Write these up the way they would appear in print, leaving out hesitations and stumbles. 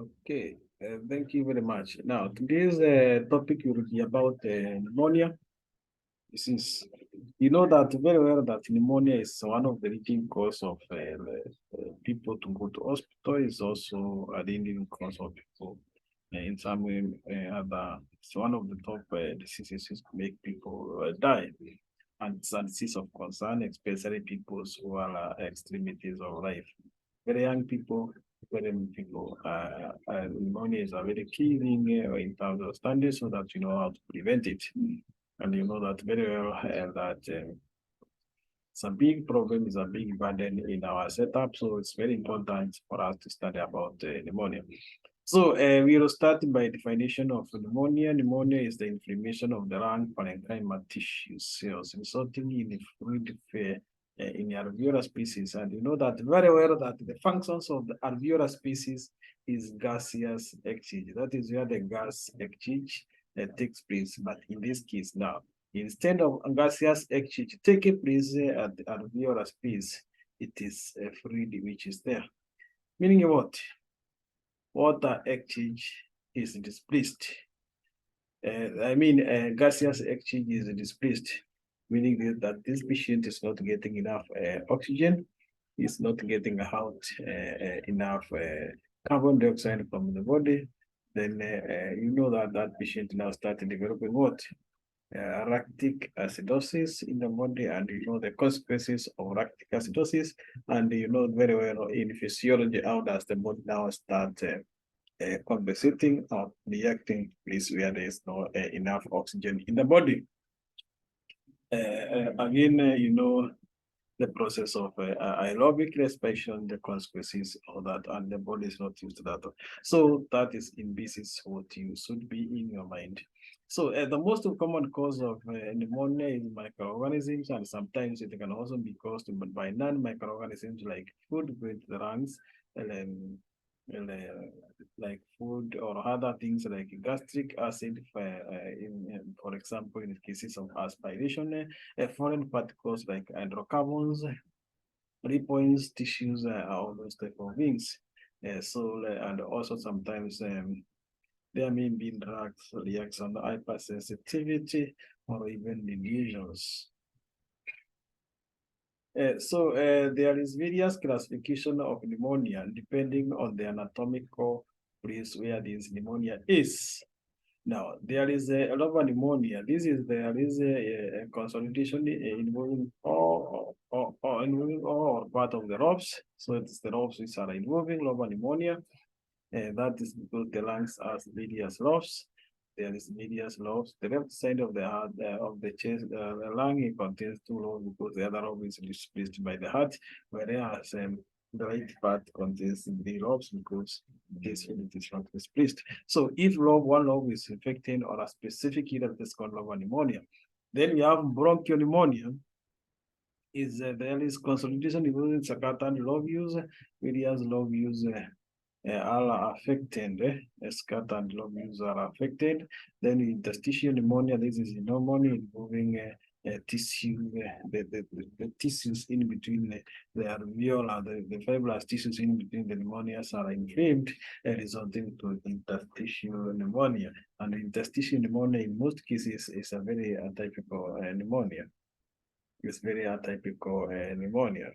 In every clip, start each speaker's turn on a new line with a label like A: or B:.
A: Okay, thank you very much. Now, today's topic will be about pneumonia. This is, you know that very well that pneumonia is one of the leading cause of people to go to hospital. It's also a leading cause of people in some way other. It's one of the top diseases to make people die. And it's a disease of concern, especially people who are extremities of life. Very young people, very young people. Pneumonia is a very key thing in terms of standards so that you know how to prevent it. And you know that very well that it's a big problem, it's a big burden in our setup. So it's very important for us to study about pneumonia. So we will start by definition of pneumonia. Pneumonia is the inflammation of the lung parenchyma tissue cells, resulting in a fluid in the alveolar species. And you know that very well that the functions of the alveolar species is gaseous exchange. That is where the gas exchange takes place. But in this case now, instead of gaseous exchange taking place at the alveolar space, it is a fluid which is there. Meaning what? Water exchange is displaced. Gaseous exchange is displaced, meaning that this patient is not getting enough oxygen, is not getting out enough carbon dioxide from the body. Then you know that that patient now started developing what? Lactic acidosis in the body, and you know the consequences of lactic acidosis, and you know very well in physiology how does the body now start compensating or reacting place where there is no enough oxygen in the body. Again, you know, the process of aerobic respiration, the consequences of that, and the body is not used to that. So that is in basis what you should be in your mind. So the most common cause of pneumonia is microorganisms, and sometimes it can also be caused by non-microorganisms like food with the lungs, and, like food or other things like gastric acid, for example, in cases of aspiration, foreign particles like hydrocarbons, lipoids, tissues, all those type of things. And also sometimes there may be drugs, reaction, hypersensitivity, or even lesions. There is various classification of pneumonia depending on the anatomical place where this pneumonia is. Now, there is a lobar pneumonia. There is a consolidation involving all part of the lobes. So it's the lobes which are involving lobar pneumonia. That is because the lungs are medius lobes. There is medius lobes. The left side of the heart of the chest, the lung, it contains two lobes because the other lobe is displaced by the heart, whereas the right part contains three lobes because this unit is not displaced. So if one lobe is infected or a specific unit is called lobar pneumonia, then you have bronchial pneumonia. There is consolidation involving saccharine lobules, various lobules are affected, scattered lobules are affected. Then interstitial pneumonia, this is pneumonia involving tissue, the tissues in between the alveolar, the fibrous tissues in between the pneumonias are inflamed, resulting to interstitial pneumonia. And interstitial pneumonia in most cases is a very atypical pneumonia. It's very atypical pneumonia.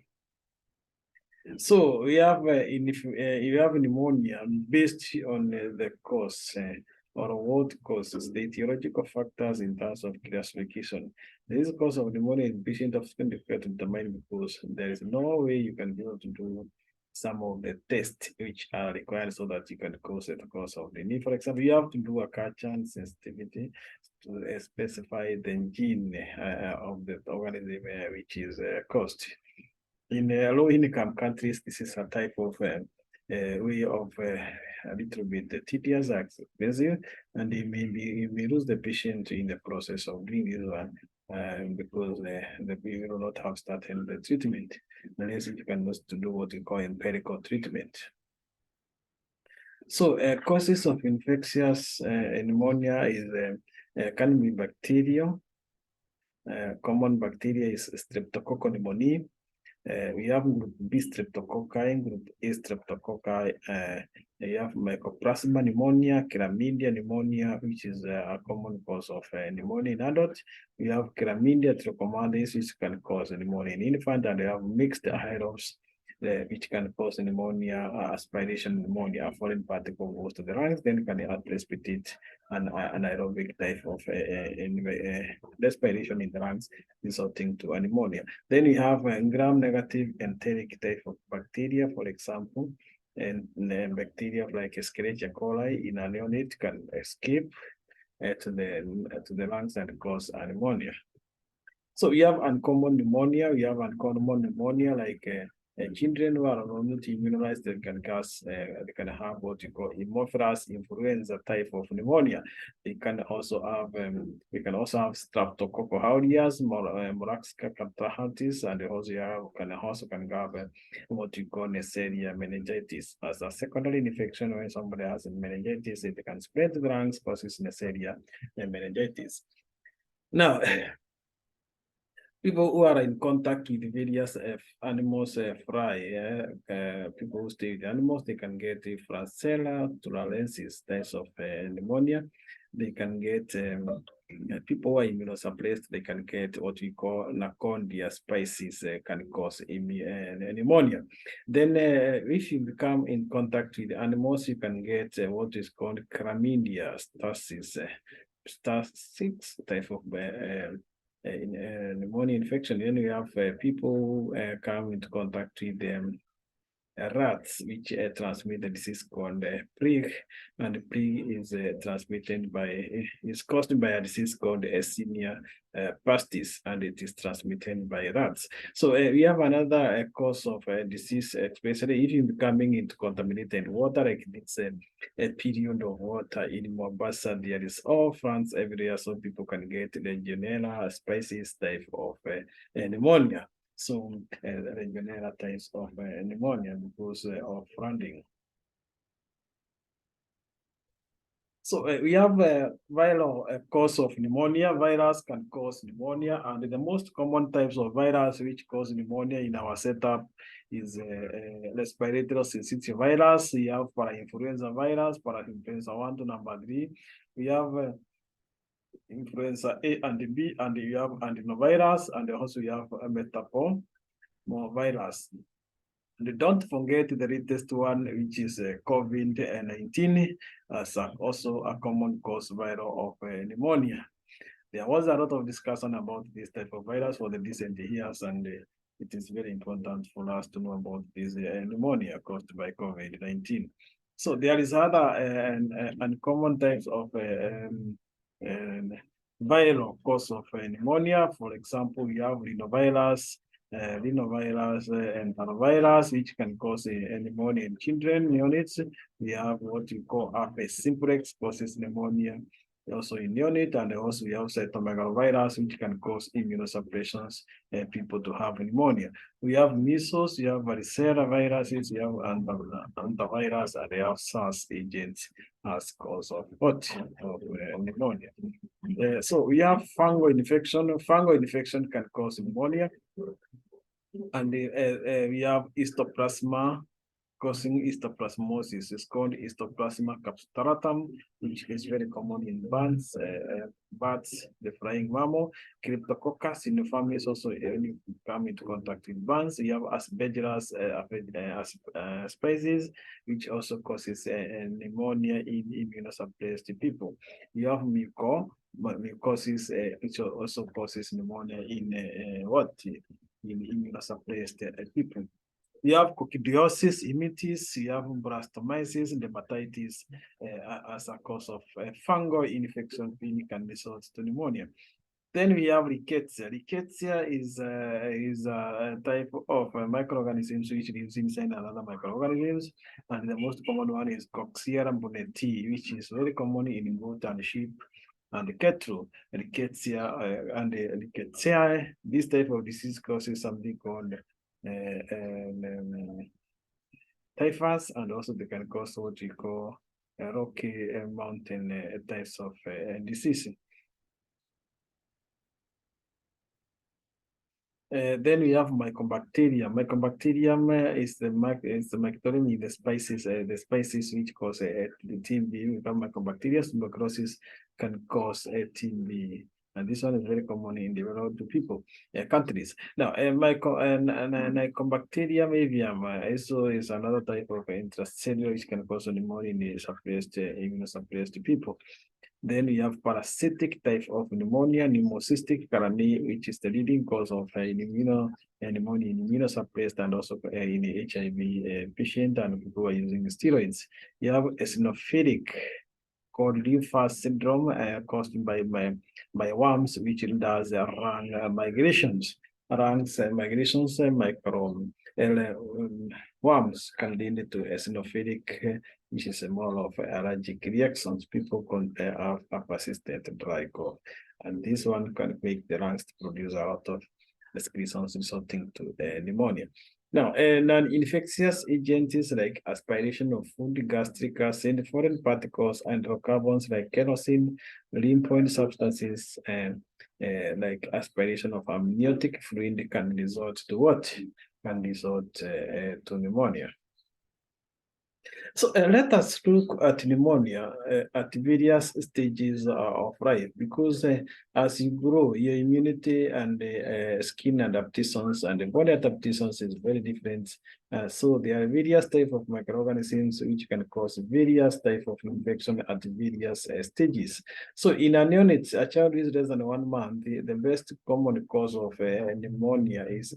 A: So we have if you have pneumonia based on the cause or what causes the etiological factors in terms of classification. This cause of pneumonia in patient often difficult to determine because there is no way you can be able to do some of the tests which are required so that you can cause the cause of the knee. For example, you have to do a culture sensitivity to specify the gene of the organism which is caused. In low-income countries, this is a type of way of a little bit tedious, expensive, and you may lose the patient in the process of doing this one because the people will not have started the treatment. Unless you can just do what we call empirical treatment. So causes of infectious pneumonia is can be bacterial. Common bacteria is Streptococcus pneumoniae. We have group B streptococci, group A streptococci. You have mycoplasma pneumonia, chlamydia pneumonia, which is a common cause of pneumonia in adults. We have chlamydia trachomatis, which can cause pneumonia in infant, and they have mixed virus, which can cause pneumonia, aspiration pneumonia, a foreign particle goes to the lungs, then can precipitate an anaerobic type of respiration in the lungs, resulting to pneumonia. Then we have a gram-negative enteric type of bacteria, for example, and bacteria like Escherichia coli in a neonate can escape to the lungs and cause pneumonia. So we have uncommon pneumonia. We have uncommon pneumonia like children who are not immunized. They can have what you call Haemophilus influenza type of pneumonia. They can also have Streptococcus aureus, Moraxia catarrhatis, and they also can have what you call Neisseria meningitis. As a secondary infection, when somebody has meningitis, it can spread to the lungs, causes Neisseria meningitis. Now, people who are in contact with various animals people who stay with animals, they can get Francisella tularensis, types of pneumonia. They can get people who are immunosuppressed, they can get what we call Nacondia species, can cause pneumonia. Then if you become in contact with animals, you can get what is called Chlamydia stasis, type of pneumonia infection. Then we have people come into contact with rats, which transmit the disease called plague, and the plague is caused by a disease called Yersinia pestis, and it is transmitted by rats. So we have another cause of disease, especially if you're becoming into contaminated water, like it's a period of water in Mombasa. There is all funds everywhere, so people can get Legionella species type of pneumonia. So Legionella types of pneumonia because of flooding. So we have a viral cause of pneumonia. Virus can cause pneumonia, and the most common types of virus which cause pneumonia in our setup is respiratory syncytial virus. We have parainfluenza virus, parainfluenza 1 to number 3. We have influenza A and B, and you have adenovirus, and also you have metavirus. And don't forget the latest one, which is COVID-19, as also a common cause viral of pneumonia. There was a lot of discussion about this type of virus for the recent years, and it is very important for us to know about this pneumonia caused by COVID-19. So there is other uncommon types of viral cause of pneumonia. For example, we have rhinovirus, and parvovirus, which can cause pneumonia in children, neonates. We have what you call herpes simplex, causes pneumonia also in neonate, and also we have cytomegalovirus, which can cause immunosuppressions and people to have pneumonia. We have measles, you have varicella viruses, you have antivirus, and they have SARS agents as cause of what? Of pneumonia. So we have fungal infection. Fungal infection can cause pneumonia. And we have histoplasma causing histoplasmosis. It's called histoplasma capsulatum, which is very common in bats, the flying mammal. Cryptococcus in the family is also come into contact with bats. You have Aspergillus species, which also causes pneumonia in immunosuppressed people. You have mucosis, which also causes pneumonia in in immunosuppressed people. You have coccidiosis, imitis, you have blastomyces, dermatitis as a cause of fungal infection, can result to pneumonia. Then we have rickettsia. Rickettsia is a type of microorganisms which lives inside another microorganisms, and the most common one is Coxiella bonneti, which is very common in goat and sheep and cattle. Rickettsia and rickettsia. This type of disease causes something called typhus, and also they can cause what we call rocky mountain types of disease. Then we have Mycobacterium. Mycobacterium is the Mycobacterium in the spices which cause the TB. We have Mycobacterium tuberculosis can cause a TB. And this one is very common in developed people countries. Now, Mycobacterium avium also is another type of intracellular which can cause pneumonia in the suppressed immunosuppressed people. Then we have parasitic type of pneumonia, pneumocystic carinae, which is the leading cause of pneumonia in immunosuppressed and also in the HIV patient and people who are using steroids. You have eosinophilic called liver syndrome caused by worms, which does lung migrations. Migrations, micro worms can lead to eosinophilic, which is a more of allergic reactions. People can have a persistent dry cough, and this one can make the lungs produce a lot of excretions resulting to pneumonia. Now, non-infectious agents like aspiration of food, gastric acid, foreign particles, and hydrocarbons like kerosene, lymphoid substances, and like aspiration of amniotic fluid can result to what? Can result to pneumonia. So let us look at pneumonia at various stages of life, because as you grow, your immunity and skin adaptations and the body adaptations is very different. So there are various types of microorganisms which can cause various types of infection at various stages. So in a neonate, a child who is less than 1 month, the best common cause of pneumonia is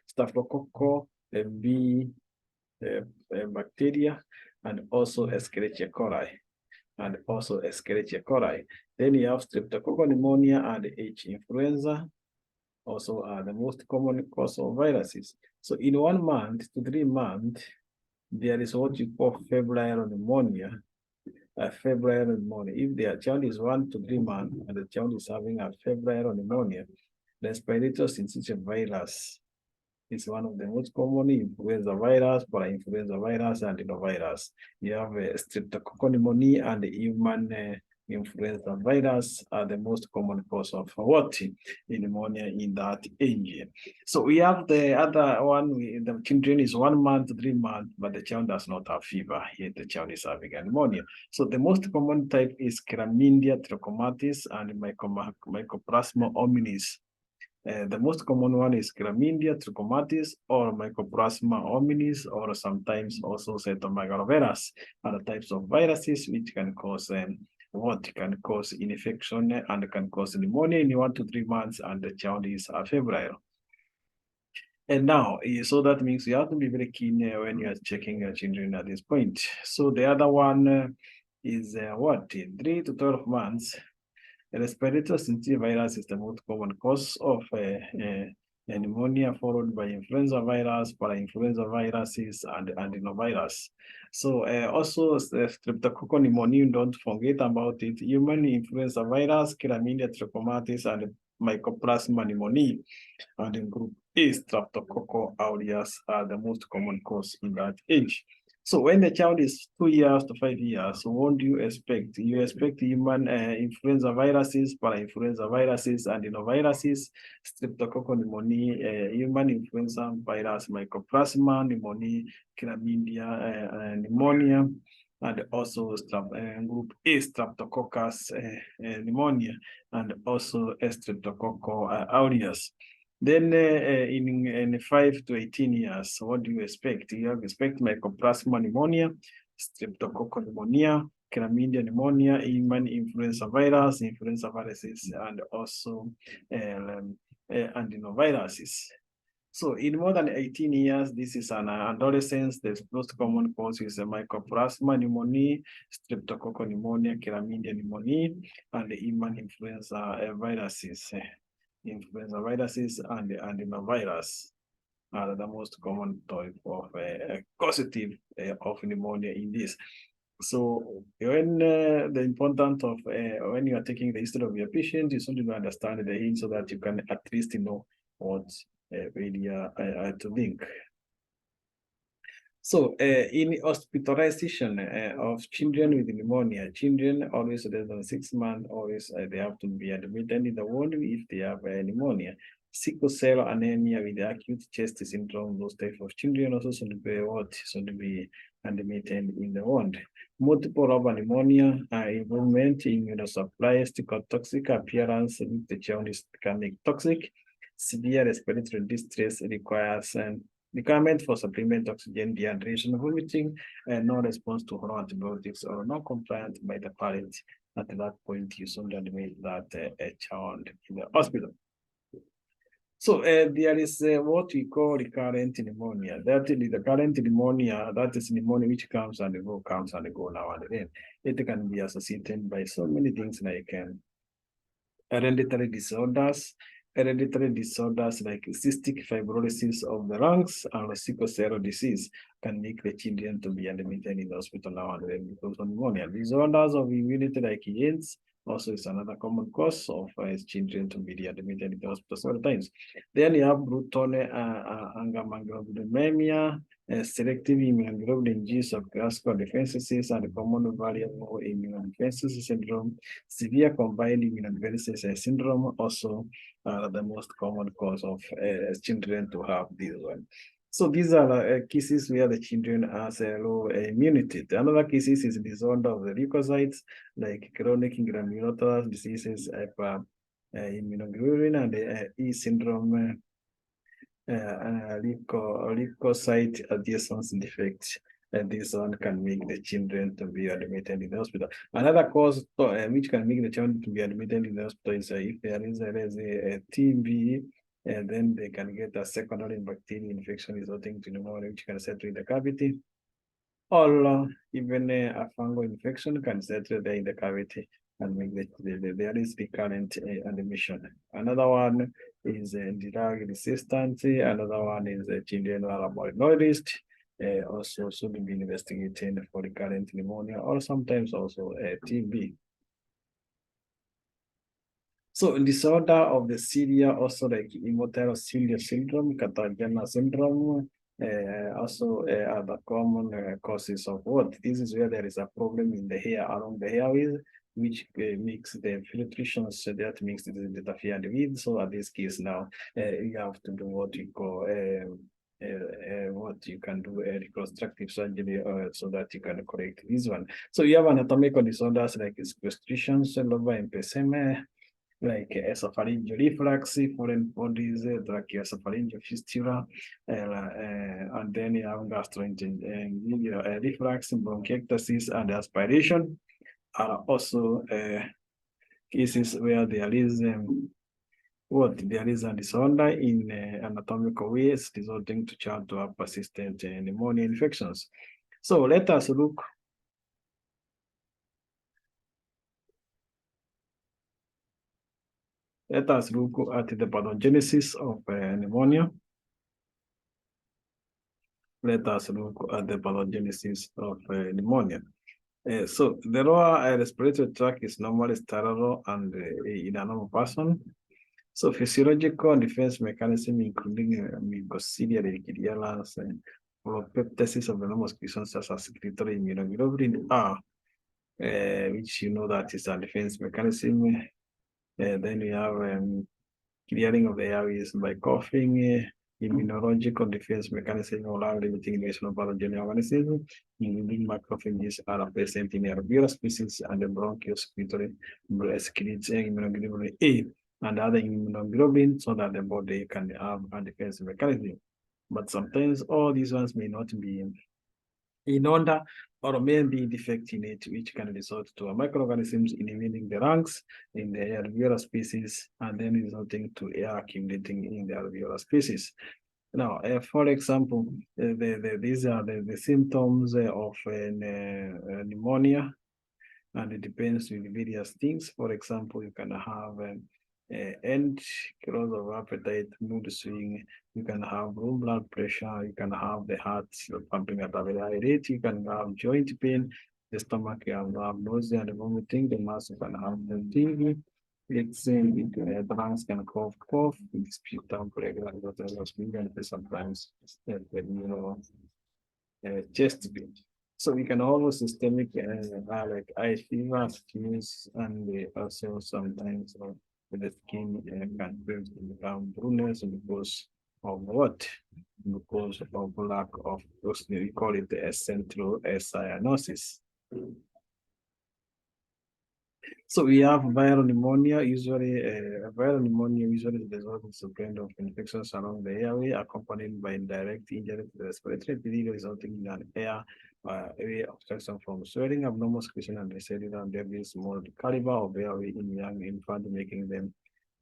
A: Staphylococcus B bacteria, and also Escherichia coli, Then you have streptococcus pneumonia and H. influenza, also are the most common cause of viruses. So in 1 month to 3 months, there is what you call febrile pneumonia. Febrile pneumonia. If the child is 1 to 3 months and the child is having a febrile pneumonia, the respiratory syncytial virus is one of the most common influenza virus, parainfluenza virus, and adenovirus. You have streptococcus pneumoniae and human influenza virus are the most common cause of what? Pneumonia in that age. So we have the other one, the children is 1 month, 3 months, but the child does not have fever, yet the child is having pneumonia. So the most common type is Chlamydia trachomatis and Mycoplasma hominis. The most common one is Chlamydia trachomatis or Mycoplasma hominis, or sometimes also cytomegalovirus, are types of viruses which can cause infection and can cause pneumonia in 1 to 3 months, and the child is febrile. And now, so that means you have to be very keen when you are checking your children at this point. So the other one is 3 to 12 months. Respiratory syncytial virus is the most common cause of pneumonia, followed by influenza virus, parainfluenza viruses, and adenovirus. So also streptococcus pneumoniae, don't forget about it. Human influenza virus, Chlamydia trachomatis, and Mycoplasma pneumoniae. And in group A, Streptococcus aureus are the most common cause in that age. So when the child is 2 years to 5 years, what do you expect? You expect human influenza viruses, parainfluenza viruses, adenoviruses, streptococcus pneumoniae, human influenza virus, Mycoplasma pneumoniae, Chlamydia pneumonia, and also group A, Streptococcus pneumonia, and also Streptococcus aureus. Then in 5 to 18 years, what do you expect? You expect Mycoplasma pneumonia, Streptococcus pneumonia, Chlamydia pneumonia, human influenza viruses, and also adenoviruses. So in more than 18 years, this is an adolescence. The most common cause is Mycoplasma pneumoniae, Streptococcus pneumonia, Chlamydia pneumoniae, and human influenza viruses. Influenza viruses and the adenovirus are the most common type of causative of pneumonia in this. So when the importance of when you are taking the history of your patient, you need to understand the age so that you can at least know what area to link. So in hospitalization of children with pneumonia, children always less than 6 months, always they have to be admitted in the ward if they have pneumonia. sickle cell anemia with acute chest syndrome. Those type of children also should be what should be admitted in the ward. Multiple rubber pneumonia, involvement in immunosupply, toxic appearance if the child is becoming toxic. Severe respiratory distress requires requirement for supplement oxygen, dehydration, vomiting, and no response to oral antibiotics or no compliance by the parent. At that point, you should admit that a child in the hospital. So there is what we call recurrent pneumonia. That is the current pneumonia, that is pneumonia which comes and go now and then. It can be associated by so many things like hereditary disorders, like cystic fibrosis of the lungs and sickle cell disease can make the children to be admitted in the hospital now and then because of pneumonia. Disorders of immunity like AIDS also is another common cause of children to be admitted in the hospital several times. Then you have Bruton angamanglobulinemia, selective immunoglobulin G subclassical deficiencies, and common variable immunodeficiency syndrome. Severe combined immunodeficiency syndrome also are the most common cause of children to have this one. So these are cases where the children has a low immunity. Another cases is disorder of the leukocytes, like chronic granulomatous diseases, immunoglobulin, and E syndrome, leukocyte adhesions defect. And this one can make the children to be admitted in the hospital. Another cause which can make the child to be admitted in the hospital is if there is a TB, and then they can get a secondary bacterial infection resulting to pneumonia, which can settle in the cavity, or even a fungal infection can settle there in the cavity and make there is recurrent admission. Another one is drug resistant. Another one is children who are malnourished. Also should be investigated for recurrent pneumonia or sometimes also TB. So disorder of the cilia, also like immotile cilia syndrome, Cartagena syndrome, also are the common causes of what? This is where there is a problem in the hair, along the airways, which makes the filtrations that makes it interfered with. So at this case now, you have to do what you call what you can do a reconstructive surgery so that you can correct this one. So you have anatomical disorders like sequestrations, lobar emphysema, like esophageal reflux, foreign bodies, tracheoesophageal fistula, and then you have gastrointestinal reflux, bronchiectasis, and aspiration are also cases where there is a disorder in anatomical ways resulting to child to have persistent pneumonia infections. So let us look at the pathogenesis of pneumonia. Let us look at the pathogenesis of pneumonia. So the lower respiratory tract is normally sterile and in a normal person. So physiological defense mechanism including mucociliary clearance and propeptesis of the normal secretions such as secretory immunoglobulin R, which you know that is a defense mechanism. Then we have clearing of the airways by coughing, immunological defense mechanism allowing limiting invasion of pathogenic organisms, including macrophages are present in alveolar species and the bronchial secretory secretes immunoglobulin A and other immunoglobulin so that the body can have a defense mechanism. But sometimes all these ones may not be in order or may be defect in it, which can result to microorganisms inhibiting the lungs in the alveolar species and then resulting to air accumulating in the alveolar species. Now, for example, these are the symptoms of pneumonia, and it depends with various things. For example, you can have end close of appetite, mood swing, you can have low blood pressure, you can have the heart pumping at a very high rate, you can have joint pain, the stomach, you can have nausea and vomiting, the mass can have the TV, the lungs can cough, dispute regular and sometimes chest pain. So we can always systemic like eye fever, fevers, and also sometimes the skin can become brunette because of what? Because of lack of, we call it a central cyanosis. So we have viral pneumonia. Usually, viral pneumonia usually results in kind of infections around the airway, accompanied by indirect injury to the respiratory epithelium, resulting in an airway obstruction from swelling, abnormal secretion, and cellular debris, small caliber of airway in young infant, making them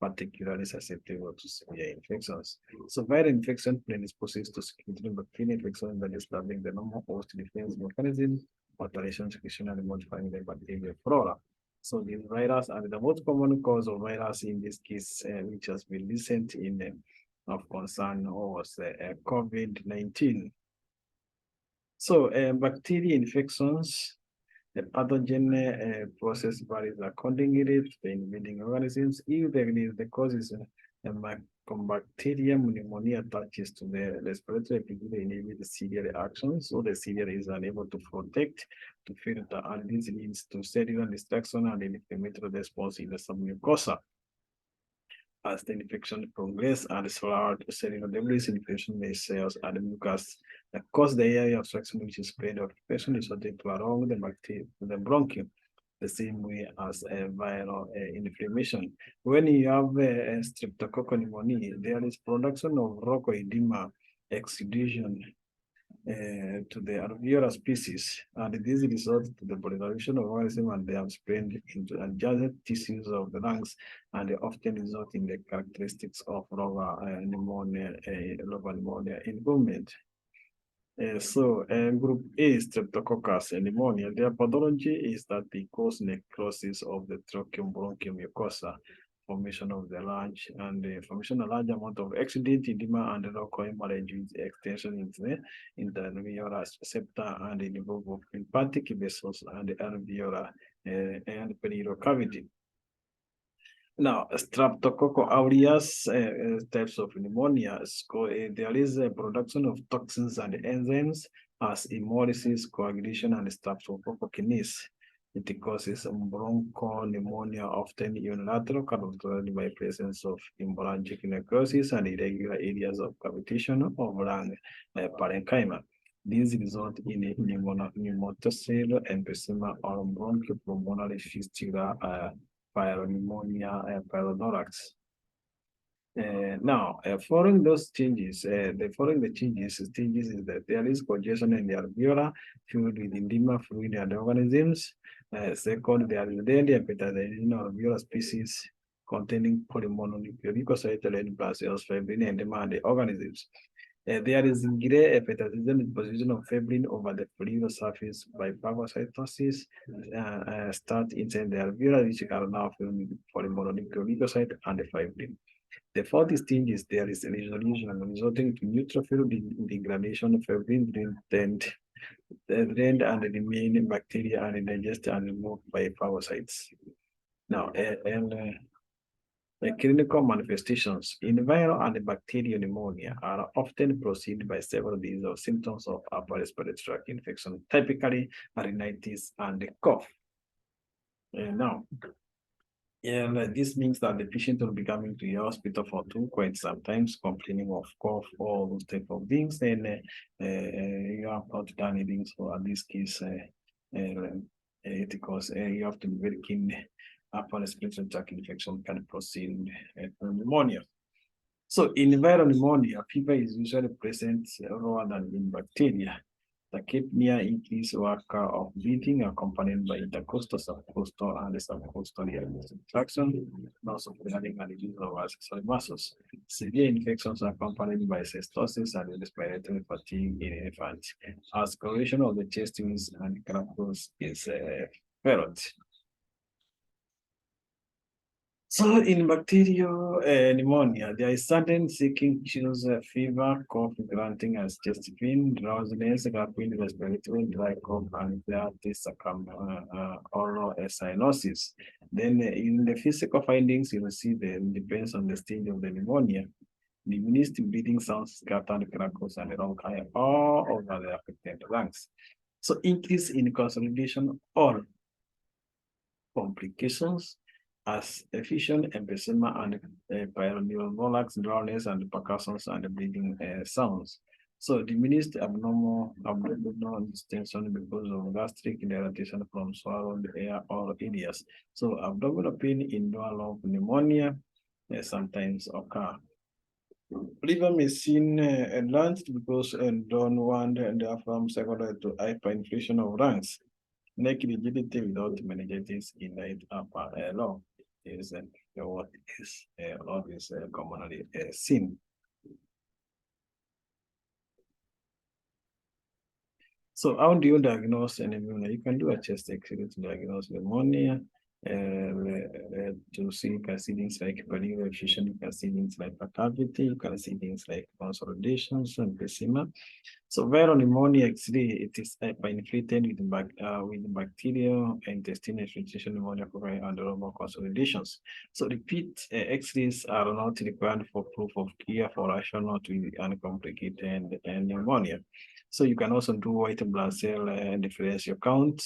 A: particularly susceptible to severe infections. So viral infection predisposes to secondary bacterial infection that is disturbing the normal host defense mechanism, alteration, secretion, and modifying the bacterial flora. So this virus and the most common cause of virus in this case, which has been recent in of concern, was COVID-19. So bacteria infections, the pathogen process varies accordingly to the invading organisms. If the cause is a Mycobacterium pneumonia attaches to the respiratory epithelium, inhibit the serial reaction, so the serial is unable to protect, to filter, and this leads to cellular destruction and inflammatory response in the submucosa. As the infection progresses and swallowed cellular debris, infection may cells and mucus that cause the area obstruction, which is spread of infection is subject to along the bacteria, the bronchium, the same way as a viral inflammation. When you have a streptococcal pneumonia, there is production of rhocoedema, exudation, to the alveolar species, and this results to the proliferation of organisms, and they have spread into adjacent tissues of the lungs, and they often result in the characteristics of lobar pneumonia, involvement. Group A, Streptococcus pneumonia, their pathology is that they cause necrosis of the tracheum bronchium mucosa, formation of the large and the formation of large amount of exudate edema and local hemorrhage with extension into the alveolar septa and in the of lymphatic vessels and the alveolar and perineal cavity. Now, Streptococcus aureus types of pneumonia, there is a production of toxins and enzymes as hemolysis, coagulation, and streptococcus kinase. It causes bronchopneumonia, often unilateral, characterized by presence of hemorrhagic necrosis and irregular areas of cavitation of lung parenchyma. These result in a pneumotocele emphysema or bronchopulmonary fistula, pneumonia, pneumothorax. Now, following those changes, following the changes is that there is congestion in the alveolar filled with edema, fluid, and organisms. Second, there is then the hepatization of alveolar species containing polymononucleocyte red blood cells, fibrin, edema, and the organisms. There is gray hepatization with position of fibrin over the pleural surface by phagocytosis start inside the alveolar, which are now filled with polymononucleocyte and the fibrin. The fourth stage is there is resolution resulting to neutrophil degradation of fibrin drained and the remaining bacteria are digested and removed by phagocytes. Now, the clinical manifestations in viral and bacterial pneumonia are often preceded by several days of symptoms of upper respiratory tract infection, typically rhinitis and cough. Now, this means that the patient will be coming to your hospital for quite sometimes complaining of cough or those type of things, and you have not done anything. So in this case, because you have to be very keen. Upper respiratory tract infection can proceed pneumonia. So in viral pneumonia, fever is usually present lower than in bacteria. The Tachypnea increase worker of breathing accompanied by intercostal, subcostal, and subcostal contraction, loss of hearing and reduction of accessory muscles. Severe infections are accompanied by cystosis and respiratory fatigue in infants. As correlation of the chest wings and crampus is felt. So in bacterial pneumonia, there is sudden seeking chills, fever, cough, grunting, and chest pain, drowsiness, rapid respiratory dry cough, and there is oral cyanosis. Then in the physical findings, you will see depends on the stage of the pneumonia. Diminished breathing sounds, scattered crackles, and wrong eye all over the affected lungs. So increase in consolidation or complications. as efficient emphysema and pyromolax dryness and percussions and bleeding sounds. So diminished abdominal distension because of gastric irritation from swallowed air or ileus. So abdominal pain in dual pneumonia sometimes occur. Liver may seem enlarged because done one and diaphragm secondary to hyperinflation of lungs. Neck rigidity without meningitis in the upper lung is what is always commonly seen. So how do you diagnose pneumonia? You can do a chest X-ray to diagnose pneumonia. To see, you can see things like pulmonary effusion, you can see things like cavity, you can see things like consolidations and emphysema. So viral pneumonia X-ray, it is hyperinflated with bacterial intestinal infiltration pneumonia and normal consolidations. So repeat X-rays are not required for proof of clear for rational to uncomplicated pneumonia. So you can also do white blood cell differential count.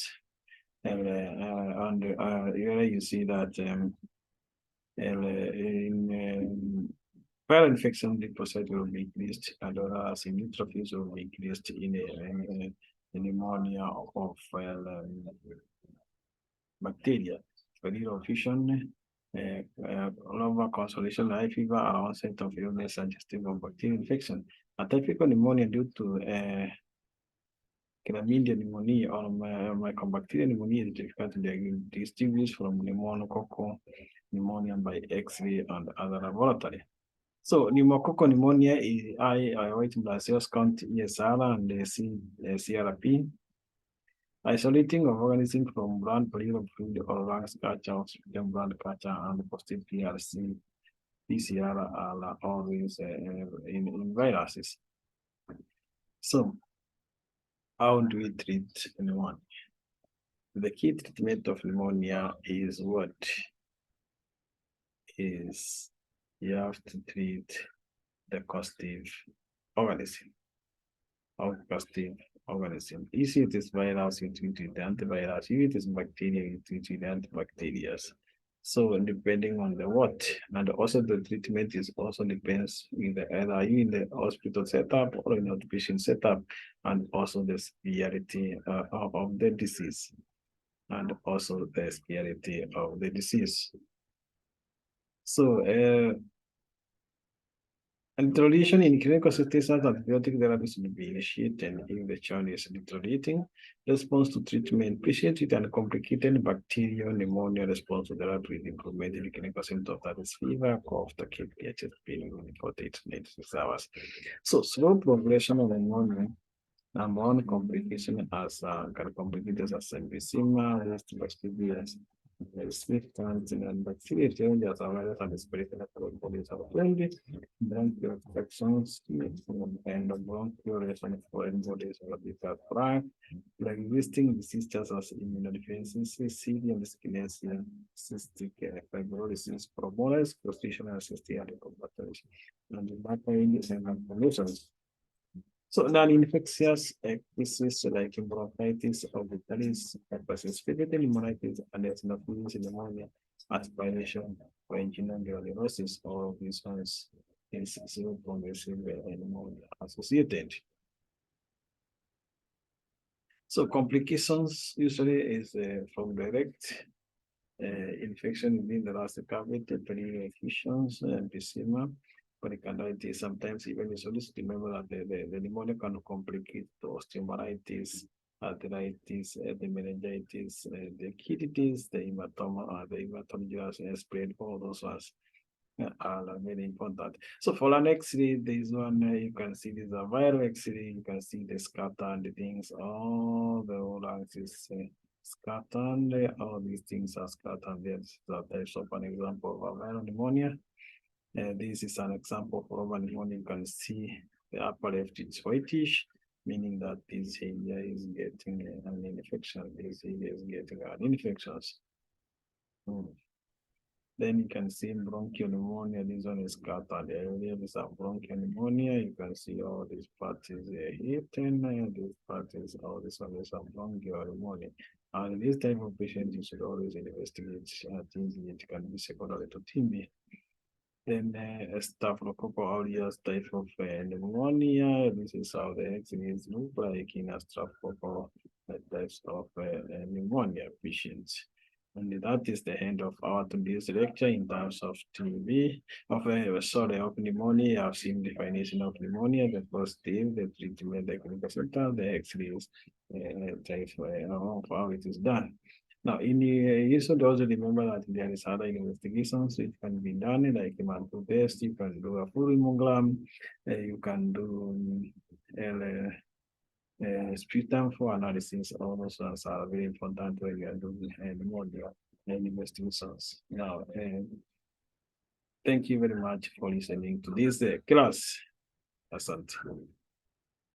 A: And here you see that in viral infection, the percent will be increased, and whereas in neutrophils will be increased in pneumonia of bacteria. Viral fusion, lower consolidation, high fever, and onset of illness suggestive of bacterial infection. A typical pneumonia due to chlamydia pneumonia or mycobacterial pneumonia is difficult to distinguish from pneumococcal pneumonia by X-ray and other laboratory. So pneumococcal pneumonia is white blood cells count ESR and CRP. Isolating of organism from blood, pleural fluid or lungs culture, oxygen blood culture, and positive PRC, PCR are always in viruses. So how do we treat pneumonia? The key treatment of pneumonia is what? Is you have to treat the causative organism. Causative organism. If it is virus, you treat with the antivirus. If it is bacteria, you treat with the antibacterials. So depending on the what, and also the treatment is also depends in the either you in the hospital setup or in the patient setup, and also the severity of the disease, and also the severity of the disease. So introduction in clinical settings, antibiotic therapy should be initiated if the child is deteriorating. Response to treatment, patient with uncomplicated bacterial pneumonia response to therapy with improvement in clinical symptoms, that is fever, cough, tachycardia, chest pain within 48 to 96 hours. So slow progression of pneumonia. Number one complication as complicated as emphysema, rest experience, sleep counting, and bacteria changes are virus and respiratory bodies are friendly, bronchial infections, and bronchial resonance foreign bodies are beta prime, like existing diseases as immunodeficiency, CD and dyskinesia, cystic fibrosis, promolis, constitutional cystic and combatants, and the macroindices and inflammations. So non-infectious diseases like bronchitis, orbitalis, hypersensitivity, pneumonitis, and eosinophilitis pneumonia, aspiration, or angina granulosis, all of these ones is zero-progressive pneumonia associated. So complications usually is from direct infection within the thoracic cavity, pleural effusions, emphysema, pericarditis. Sometimes even isolated, remember that the pneumonia can complicate the osteomyelitis, arthritis, the meningitis, the kidneys, the hematoma, the hematological spread, all those ones are very important. So for an X-ray, this one you can see this a viral X-ray, you can see the scattered things, all the lungs is scattered, all these things are scattered. There's types of an example of viral pneumonia. This is an example for viral pneumonia. You can see the upper left is whitish, meaning that this area is getting an infection. This area is getting an infections. Then you can see bronchial pneumonia. This one is scattered area. This is bronchial pneumonia. You can see all these parts is hidden. This part is all this one is a bronchial pneumonia. And this type of patient, you should always investigate things that can be secondary to TB. Then Staphylococcus aureus type of pneumonia. This is how the X-rays look like in a Staphylococcus types of pneumonia patients. And that is the end of our today's lecture in terms of TB, of pneumonia. I've seen definition of pneumonia, the positive, the treatment, the clinical symptoms, the X-rays, types of how it is done. Now, you should also remember that there is other investigations which can be done, like mantle test, you can do a full hemogram, you can do sputum for analysis. All those ones are very important when you are doing pneumonia and investigations. Now, thank you very much for listening to this class. Asante.